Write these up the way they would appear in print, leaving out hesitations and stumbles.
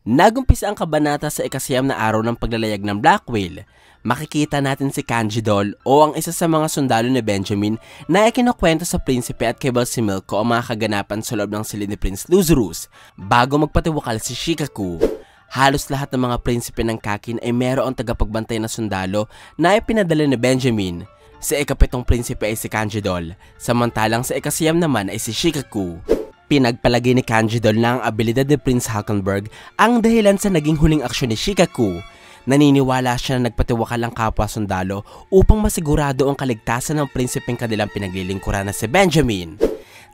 Nagumpisa ang kabanata sa ikasiyam na araw ng paglalayag ng Black Whale. Makikita natin si Kanjidol o ang isa sa mga sundalo ni Benjamin na ikinukwento sa prinsipe at kay Balsimilko ang mga kaganapan sa loob ng silid ni Prince Luzurus bago magpatiwakal si Shikaku. Halos lahat ng mga prinsipe ng Kakin ay mayroong tagapagbantay na sundalo na ipinadala ni Benjamin. Sa ikapitong prinsipe ay si Kanjidol, samantalang sa ikasiyam naman ay si Shikaku. Pinagpalagay ni Kanjidol na ang abilidad ni Prince Hulkenberg ang dahilan sa naging huling aksyon ni Shikaku. Naniniwala siya na nagpatiwakal ang kapwa sundalo upang masigurado ang kaligtasan ng prinsipeng kanilang pinaglilingkuran na si Benjamin.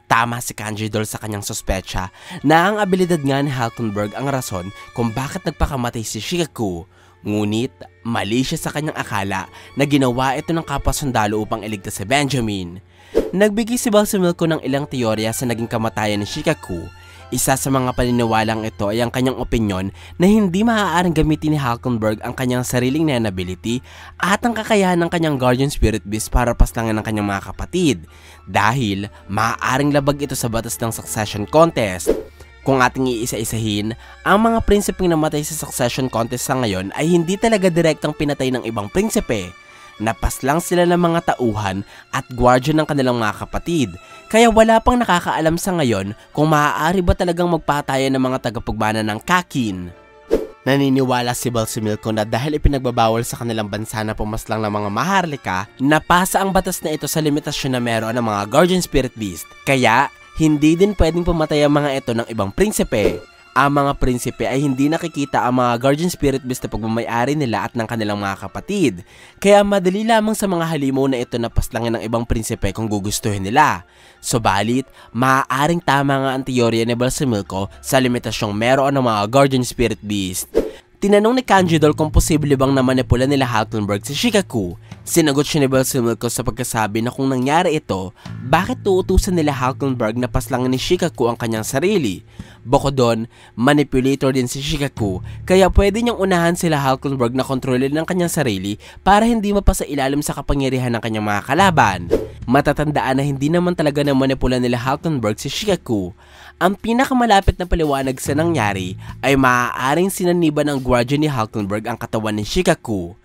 Tama si Kanjidol sa kanyang sospecha na ang abilidad nga ni Hulkenberg ang rason kung bakit nagpakamatay si Shikaku. Ngunit mali siya sa kanyang akala na ginawa ito ng kapwa sundalo upang iligtas si Benjamin. Nagbigay si Balsimilko ng ilang teorya sa naging kamatayan ni Shikaku. Isa sa mga paniniwalang ito ay ang kanyang opinyon na hindi maaaring gamitin ni Hulkenberg ang kanyang sariling ability at ang kakayahan ng kanyang Guardian Spirit Beast para paslangin ang kanyang mga kapatid dahil maaaring labag ito sa batas ng Succession Contest. Kung ating iisa-isahin, ang mga prinsipeng namatay sa Succession Contest sa ngayon ay hindi talaga direktang pinatay ng ibang prinsipe. Napaslang sila ng mga tauhan at guardian ng kanilang mga kapatid, kaya wala pang nakakaalam sa ngayon kung maaari ba talagang magpatayan ng mga tagapagbana ng Kakin. Naniniwala si Balsimilko na dahil ipinagbabawal sa kanilang bansa na pumaslang ng mga maharlika, napasa ang batas na ito sa limitasyon na meron ng mga Guardian Spirit Beast, kaya hindi din pwedeng pumatay ang mga ito ng ibang prinsipe. Ang mga prinsipe ay hindi nakikita ang mga Guardian Spirit Beast na pagmamayari nila at ng kanilang mga kapatid. Kaya madali lamang sa mga halimaw na ito na paslangin ng ibang prinsipe kung gugustuhin nila. Subalit, maaaring tama nga ang teorya ni Balsimilko sa limitasyong meron ng mga Guardian Spirit Beast. Tinanong ni Kanjidol kung posible bang namanipula nila Hulkenberg si Shikaku. Sinagot siya ni Balsimilko sa pagkasabi na kung nangyari ito, bakit tuutusan nila Hulkenberg na paslangin ni Shikaku ang kanyang sarili? Bukod doon, manipulator din si Shikaku, kaya pwede niyang unahan sila Hulkenberg na kontrolin ng kanyang sarili para hindi mapasa ilalim sa kapangyarihan ng kanyang mga kalaban. Matatandaan na hindi naman talaga na manipula nila Hulkenberg si Shikaku. Ang pinakamalapit na paliwanag sa nangyari ay maaaring sinaniban ng guardian ni Hulkenberg ang katawan ni Shikaku.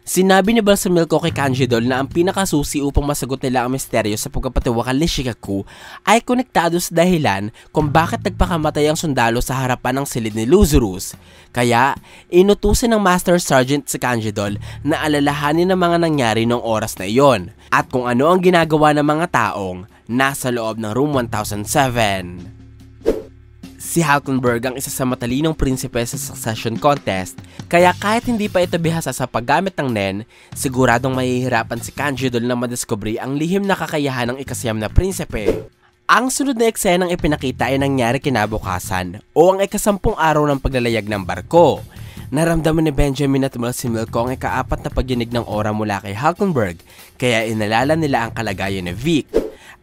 Sinabi ni Balsimilko kay Kanjidol na ang pinakasusi upang masagot nila ang misteryo sa pagpapatiwakal ni Shikaku ay konektado sa dahilan kung bakit nagpakamatay ang sundalo sa harapan ng silid ni Luzurus. Kaya, inutusin ng Master Sergeant si Kanjidol na alalahanin ang mga nangyari noong oras na iyon at kung ano ang ginagawa ng mga taong nasa loob ng Room 1007. Si Hulkenberg ang isa sa matalinong prinsipe sa Succession Contest, kaya kahit hindi pa ito bihasa sa paggamit ng Nen, siguradong mahihirapan si Kanjidol na madiskubre ang lihim na kakayahan ng ikasiyam na prinsipe. Ang sunod na eksenang ipinakita ay nangyari kinabukasan o ang ikasampung araw ng paglalayag ng barko. Naramdaman ni Benjamin at Balsimilko ang ikaapat na pagyinig ng aura mula kay Hulkenberg, kaya inalala nila ang kalagayan ni Vic.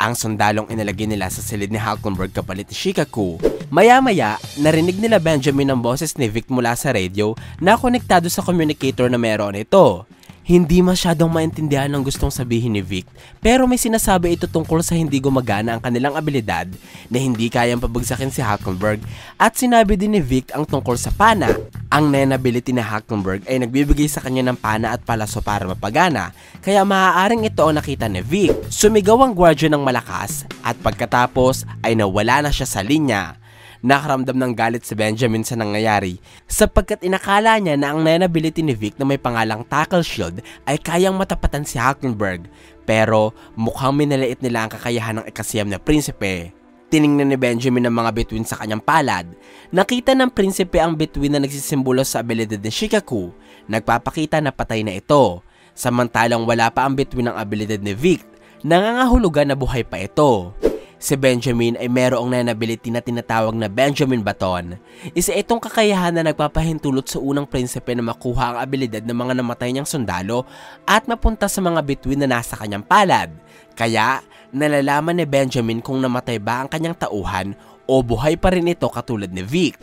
Ang sundalong inalagay nila sa silid ni Hulkenberg kapalit ni Shikaku. Maya-maya, narinig nila Benjamin ang boses ni Vic mula sa radio na konektado sa communicator na meron ito. Hindi masyadong maintindihan ang gustong sabihin ni Vic, pero may sinasabi ito tungkol sa hindi gumagana ang kanilang abilidad na hindi kayang pabagsakin si Hulkenberg at sinabi din ni Vic ang tungkol sa pana. Ang Nen ability ni Hulkenberg ay nagbibigay sa kanya ng pana at palaso para mapagana, kaya maaaring ito ang nakita ni Vic. Sumigaw ang guardian ng malakas at pagkatapos ay nawala na siya sa linya. Nakaramdam ng galit si Benjamin sa nangyayari sapagkat inakala niya na ang Nen ability ni Vic na may pangalang Tackle Shield ay kayang matapatan si Hulkenberg, pero mukhang minaliit nila ang kakayahan ng ikasiyam na prinsipe. Tiningnan ni Benjamin ang mga bituin sa kanyang palad. Nakita ng prinsipe ang bituin na nagsisimbolo sa abilidad ni Shikaku, nagpapakita na patay na ito. Samantalang wala pa ang bituin ng abilidad ni Vic, nangangahulugan na buhay pa ito. Si Benjamin ay mayroong ability na tinatawag na Benjamin Baton. Isa itong kakayahan na nagpapahintulot sa unang prinsipe na makuha ang abilidad ng mga namatay niyang sundalo at mapunta sa mga bituin na nasa kanyang palad. Kaya, nalalaman ni Benjamin kung namatay ba ang kanyang tauhan o buhay pa rin ito katulad ni Vic.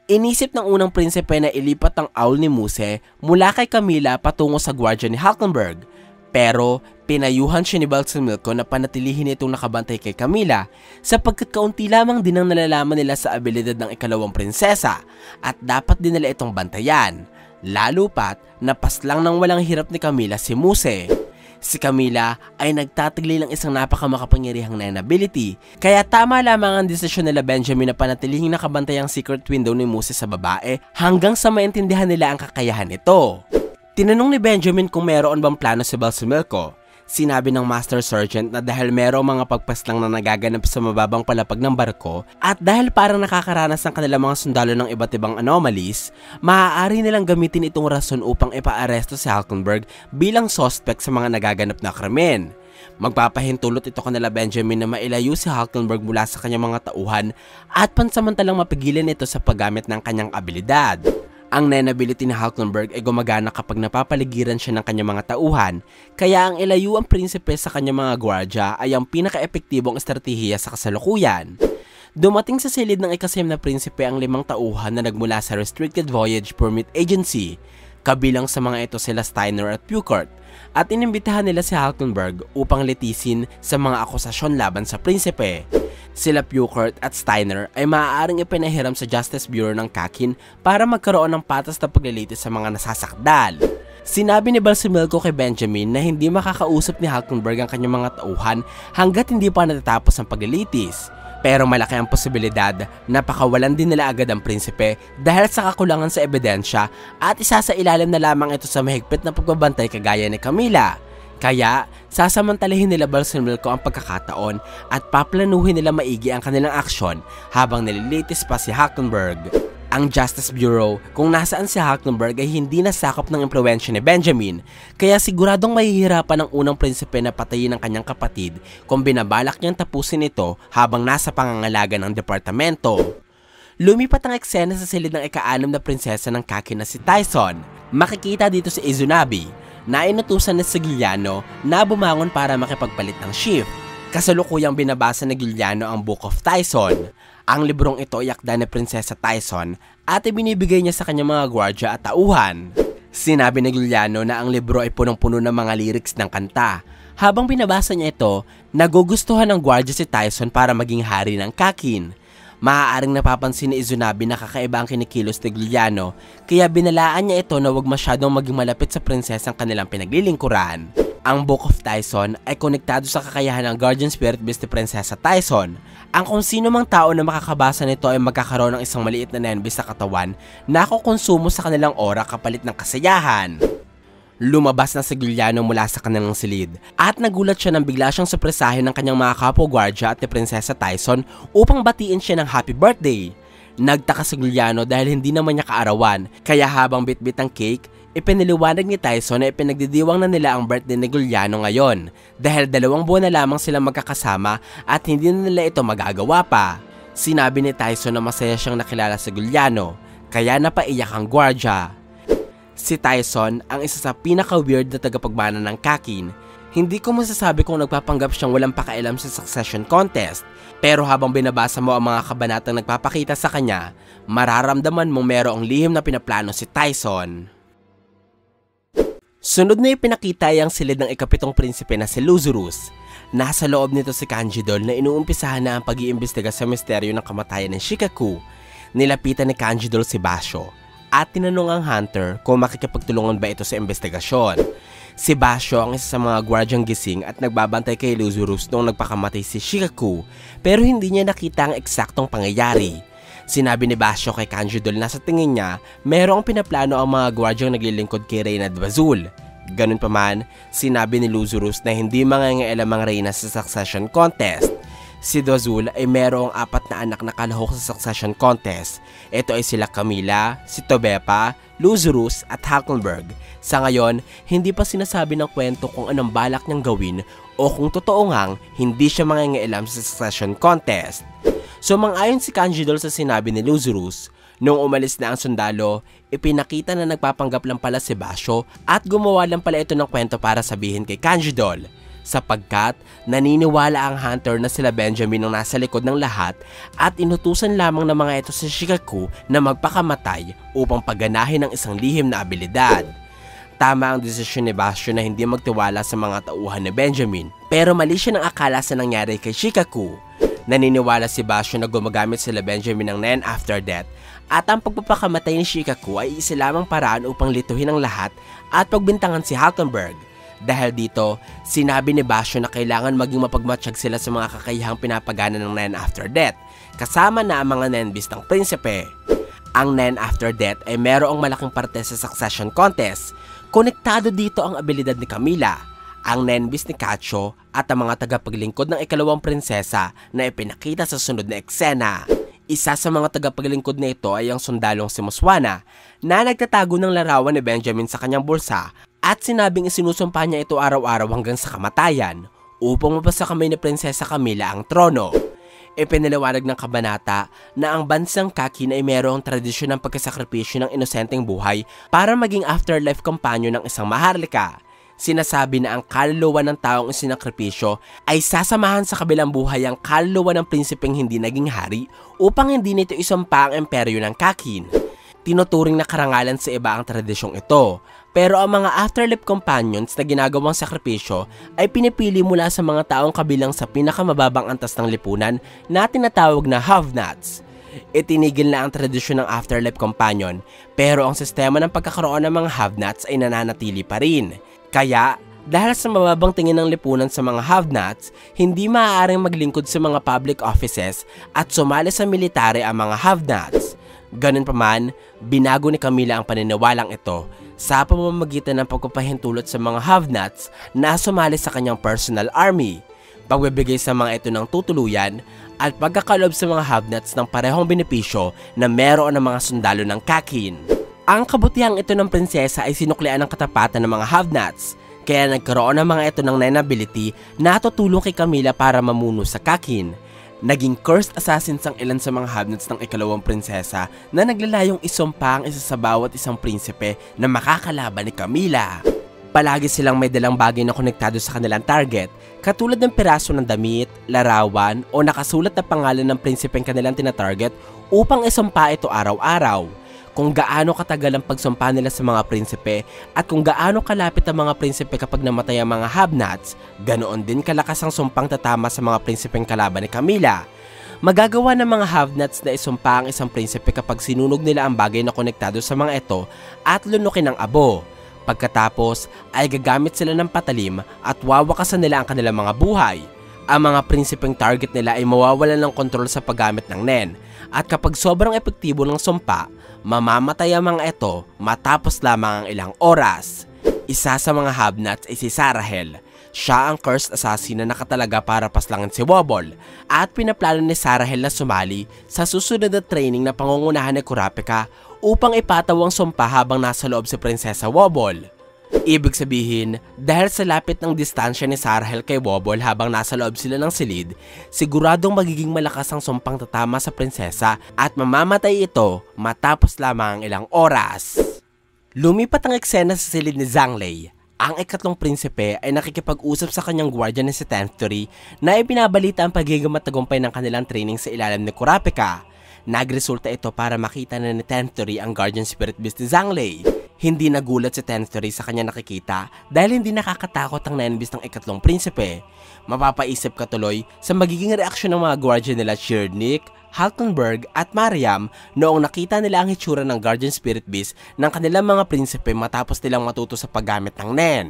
Inisip ng unang prinsipe na ilipat ang owl ni Muse mula kay Camilla patungo sa guardian ni Hulkenberg. Pero pinayuhan siya ni Balsamilco na panatilihin itong nakabantay kay Camila sapagkat kaunti lamang din ang nalalaman nila sa abilidad ng ikalawang prinsesa at dapat din nila itong bantayan. Lalo pat napaslang ng walang hirap ni Camila si Muse. Si Camila ay nagtatigli ng isang napakamakapangyarihang Nine ability, kaya tama lamang ang desisyon nila Benjamin na panatilihing nakabantay ang secret window ni Muse sa babae hanggang sa maintindihan nila ang kakayahan nito. Tinanong ni Benjamin kung meron bang plano si Balsamilco. Sinabi ng Master Sergeant na dahil merong mga pagpaslang na nagaganap sa mababang palapag ng barko at dahil parang nakakaranas ng kanilang mga sundalo ng iba't ibang anomalies, maaari nilang gamitin itong rason upang ipaaresto si Hulkenberg bilang suspect sa mga nagaganap na krimen. Magpapahintulot ito kanila Benjamin na mailayo si Hulkenberg mula sa kanyang mga tauhan at pansamantalang mapigilan ito sa paggamit ng kanyang abilidad. Ang Nine ability ni Hulkenberg ay gumagana kapag napapaligiran siya ng kanyang mga tauhan, kaya ang ilayo ang prinsipe sa kanyang mga gwardya ay ang pinaka-epektibong estratehiya sa kasalukuyan. Dumating sa silid ng ikasyam na prinsipe ang 5 tauhan na nagmula sa Restricted Voyage Permit Agency, kabilang sa mga ito sila Steiner at Puchert, at inimbitahan nila si Hulkenberg upang litisin sa mga akusasyon laban sa prinsipe. Sila Puchert at Steiner ay maaaring ipinahiram sa Justice Bureau ng Kakin para magkaroon ng patas na paglilitis sa mga nasasakdal. Sinabi ni Balsamilco kay Benjamin na hindi makakausap ni Hulkenberg ang kanyang mga tauhan hanggat hindi pa natatapos ang paglilitis. Pero malaki ang posibilidad na pakawalan din nila agad ang prinsipe dahil sa kakulangan sa ebidensya at isa sa ilalim na lamang ito sa mahigpit na pagbabantay kagaya ni Camila. Kaya, sasamantalahin nila Balsamilco ang pagkakataon at paplanuhin nila maigi ang kanilang aksyon habang nililitis pa si Hulkenberg. Ang Justice Bureau, kung nasaan si Hulkenberg ay hindi nasakop ng impluwensya ni Benjamin, kaya siguradong mahihirapan ang unang prinsipe na patayin ang kanyang kapatid kung binabalak niyang tapusin ito habang nasa pangangalaga ng departamento. Lumipat ang eksena sa silid ng ika-6 na prinsesa ng Kakin na si Tyson. Makikita dito si Izunami, na inutusan ni Giuliano na bumangon para makipagpalit ng shift. Kasalukuyang binabasa ni Giuliano ang Book of Tyson. Ang librong ito ay akda ni Prinsesa Tyson at ibinibigay niya sa kanyang mga gwardya at tauhan. Sinabi ni Giuliano na ang libro ay punong-puno ng mga lyrics ng kanta. Habang binabasa niya ito, nagugustuhan ng gwardya si Tyson para maging hari ng Kakin. Maaaring napapansin ni Izunami na kakaiba ang kinikilos ni Giuliano, kaya binalaan niya ito na huwag masyadong maging malapit sa prinsesang kanilang pinaglilingkuran. Ang Book of Tyson ay konektado sa kakayahan ng Guardian Spirit Beast ni Prinsesa Tyson. Ang kung sino mang tao na makakabasa nito ay magkakaroon ng isang maliit na Nine Beast sa katawan na kukonsumo sa kanilang aura kapalit ng kasiyahan. Lumabas na si Giuliano mula sa kanilang silid at nagulat siya nang bigla siyang supresahin ng kanyang mga kapwa-gwardya at ni Prinsesa Tyson upang batiin siya ng happy birthday. Nagtaka si Giuliano dahil hindi naman niya kaarawan, kaya habang bitbit ang cake, ipiniliwanag ni Tyson na ipinagdidiwang na nila ang birthday ni Giuliano ngayon dahil 2 buwan na lamang silang magkakasama at hindi na nila ito magagawa pa. Sinabi ni Tyson na masaya siyang nakilala si Giuliano, kaya napaiyak ang gwardya. Si Tyson ang isa sa pinaka-weird na tagapagmana ng Kakin. Hindi ko masasabi kung nagpapanggap siyang walang pakailam sa succession contest, pero habang binabasa mo ang mga kabanatang nagpapakita sa kanya, mararamdaman mong merong lihim na pinaplano si Tyson. Sunod na ipinakita ay ang silid ng ika-7 prinsipe na si Lazarus. Nasa loob nito si Kanjidol na inuumpisahan na ang pag-iimbestiga sa misteryo ng kamatayan ng Shikaku. Nilapitan ni Kanjidol si Basho at tinanong ang hunter kung makikipagtulungan ba ito sa investigasyon. Si Basho ang isa sa mga gwardyang gising at nagbabantay kay Lazarus noong nagpakamatay si Shikaku, pero hindi niya nakita ang eksaktong pangyayari. Sinabi ni Basho kay Kanjidol na sa tingin niya, merong pinaplano ang mga gwardyang naglilingkod kay Reyna Dvazul. Ganun pa man, sinabi ni Lazarus na hindi mangangailam ang Reyna sa succession contest. Si Dvazul ay merong 4 na anak na kalahok sa succession contest. Ito ay sila Camila, si Tobepa, Lazarus at Hulkenberg. Sa ngayon, hindi pa sinasabi ng kwento kung anong balak niyang gawin o kung totoo ngang hindi siya mangangailam sa succession contest. Sumang-ayon si Kanjidol sa sinabi ni Lazarus. Nung umalis na ang sundalo, ipinakita na nagpapanggap lang pala si Basho at gumawa lang pala ito ng kwento para sabihin kay Kanjidol. Sapagkat naniniwala ang hunter na sila Benjamin ang nasa likod ng lahat at inutusan lamang ng mga ito si Shikaku na magpakamatay upang pagganahin ng isang lihim na abilidad. Tama ang desisyon ni Bastion na hindi magtiwala sa mga tauhan ni Benjamin, pero mali siya ng akala sa nangyari kay Shikaku. Naniniwala si Bastion na gumagamit sila Benjamin ng Nen after death, at ang pagpapakamatay ni Shikaku ay isa lamang paraan upang lituhin ang lahat at pagbintangan si Hulkenberg. Dahil dito, sinabi ni Bastion na kailangan maging mapagmatsyag sila sa mga kakayahang pinapagana ng Nen after death, kasama na ang mga Nenbist ng prinsipe. Ang Nen after death ay merong malaking parte sa succession contest. Konektado dito ang abilidad ni Camila, ang Nenbist ni Cacho at ang mga tagapaglingkod ng ikalawang prinsesa na ipinakita sa sunod na eksena. Isa sa mga tagapaglingkod na ito ay ang sundalong si Muswana na nagtatago ng larawan ni Benjamin sa kanyang bulsa at sinabing isinusumpa niya ito araw-araw hanggang sa kamatayan upang mapasa kamay ni Prinsesa Camila ang trono. Ipinaliwanag ng kabanata na ang bansang Kakin ay mayroong tradisyon ng pagkasakripisyo ng inosenteng buhay para maging afterlife companion ng isang maharlika. Sinasabi na ang kaluluwa ng taong isinakripisyo ay sasamahan sa kabilang buhay ang kaluluwa ng prinsipeng hindi naging hari upang hindi nito isumpa ang imperyo ng Kakin. Tinuturing na karangalan sa iba ang tradisyong ito, pero ang mga afterlife companions na ginagawang sakripisyo ay pinipili mula sa mga taong kabilang sa pinakamababang antas ng lipunan na tinatawag na have-nots. Itinigil na ang tradisyon ng afterlife companion, pero ang sistema ng pagkakaroon ng mga have-nots ay nananatili pa rin. Kaya, dahil sa mababang tingin ng lipunan sa mga have-nots, hindi maaaring maglingkod sa mga public offices at sumali sa military ang mga have-nots. Ganun pa man, binago ni Camila ang paniniwalang ito sa pamamagitan ng pagpapahintulot sa mga have-nots na sumali sa kanyang personal army, pagbibigay sa mga ito ng tutuluyan, at pagkakalob sa mga have-nots ng parehong benepisyo na meron ng mga sundalo ng Kakin. Ang kabutihang ito ng prinsesa ay sinuklian ng katapatan ng mga have-nots, kaya nagkaroon ng mga ito ng Nen ability na tutulong kay Camila para mamuno sa Kakin. Naging cursed assassins ang ilan sa mga have-nots ng ikalawang prinsesa na naglalayong isumpa ang isa sa bawat isang prinsipe na makakalaban ni Camila. Palagi silang may dalang bagay na konektado sa kanilang target, katulad ng piraso ng damit, larawan o nakasulat na pangalan ng prinsipeng kanilang tinatarget upang isumpa ito araw-araw. Kung gaano katagal ang pagsumpa nila sa mga prinsipe at kung gaano kalapit ang mga prinsipe kapag namatay ang mga have-nots, ganoon din kalakas ang sumpang tatama sa mga prinsipeng kalaban ni Camila. Magagawa ng mga have-nots na isumpa ang isang prinsipe kapag sinunog nila ang bagay na konektado sa mga ito at lunukin ang abo. Pagkatapos ay gagamit sila ng patalim at wawakasan nila ang kanilang mga buhay. Ang mga prinsipeng target nila ay mawawalan ng kontrol sa paggamit ng Nen, at kapag sobrang epektibo ng sumpa, mamamatay ang mga ito matapos lamang ang ilang oras. Isa sa mga have-nots ay si Sarahel. Siya ang cursed assassin na nakatalaga para paslangin si Wobble, at pinaplano ni Sarahel na sumali sa susunod na training na pangungunahan ni Kurapika upang ipataw ang sumpa habang nasa loob si Prinsesa Wobble. Ibig sabihin, dahil sa lapit ng distansya ni Sarahel kay Wobble habang nasa loob sila ng silid, siguradong magiging malakas ang sumpang tatama sa prinsesa at mamamatay ito matapos lamang ang ilang oras. Lumipat ang eksena sa silid ni Zhang-Lei. Ang ikatlong prinsipe ay nakikipag-usap sa kanyang gwardiya na si Tenthry na ipinabalita ang pagiging matagumpay ng kanilang training sa ilalim ni Kurapika. Nagresulta ito para makita na ni Tenthry ang guardian spirit beast ni Zhang-Lei. Hindi nagulat si Tenthry sa kanya nakikita dahil hindi nakakatakot ang Nenbist ng ikatlong prinsipe. Mapapaisip ka tuloy sa magiging reaksyon ng mga guardian nila Chirnik, Hulkenberg at Mariam noong nakita nila ang hitsura ng guardian spirit beast ng kanilang mga prinsipe matapos nilang matuto sa paggamit ng Nen.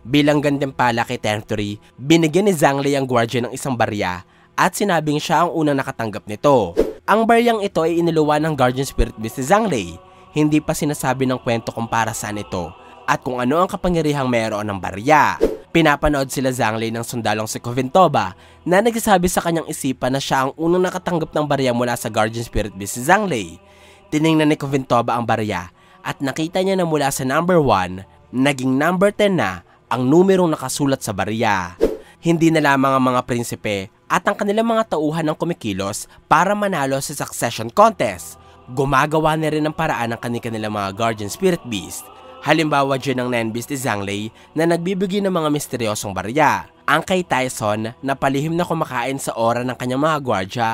Bilang gantimpala kay Tenthry, binigyan ni Zhang-Lei ang guardian ng isang barya at sinabing siya ang unang nakatanggap nito. Ang baryang ito ay iniluwa ng guardian spirit beast ni Zhang-Lei. Hindi pa sinasabi ng kwento kung para saan ito at kung ano ang kapangyarihang meron ng barya. Pinapanood sila Zhang-Lei ng sundalong si Koventoba na nagsasabi sa kanyang isipan na siya ang unang nakatanggap ng barya mula sa guardian spirit beast si Zhang-Lei. Tiningnan ni Koventoba ang barya at nakita niya na mula sa number 1, naging number 10 na ang numerong nakasulat sa barya. Hindi na lamang ang mga prinsipe at ang kanilang mga tauhan ng kumikilos para manalo sa succession contest. Gumagawa na rin ng paraan ng kanilang mga guardian spirit beast. Halimbawa dyan ang Nenbist ni Zhang-Lei na nagbibigay ng mga misteryosong barya. Ang kay Tyson na palihim na kumakain sa aura ng kanyang mga gwardya.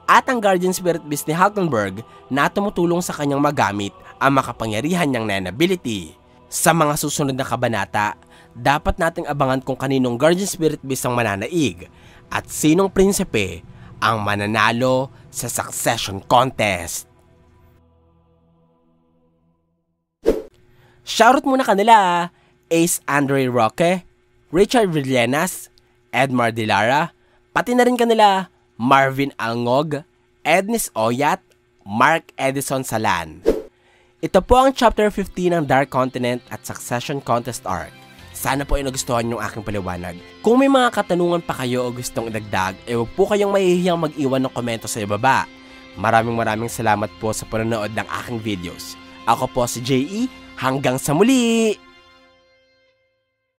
At ang guardian spirit beast ni Hulkenberg na tumutulong sa kanyang magamit ang makapangyarihan niyang Nen ability. Sa mga susunod na kabanata, dapat nating abangan kung kaninong Guardian Spirit Beast ang mananaig at sinong prinsipe ang mananalo sa Succession Contest. Shoutout muna kanila, Ace Andre Roque, Richard Villenas, Edmar Dilara, pati na rin kanila Marvin Alngog, Ednis Oyat, Mark Edison Salan. Ito po ang Chapter 15 ng Dark Continent at Succession Contest Arc. Sana po ay nagustuhan yung aking paliwanag. Kung may mga katanungan pa kayo o gustong idagdag, huwag po kayong mahihiyang mag-iwan ng komento sa ibaba. Maraming salamat po sa panonood ng aking videos. Ako po si JE, hanggang sa muli!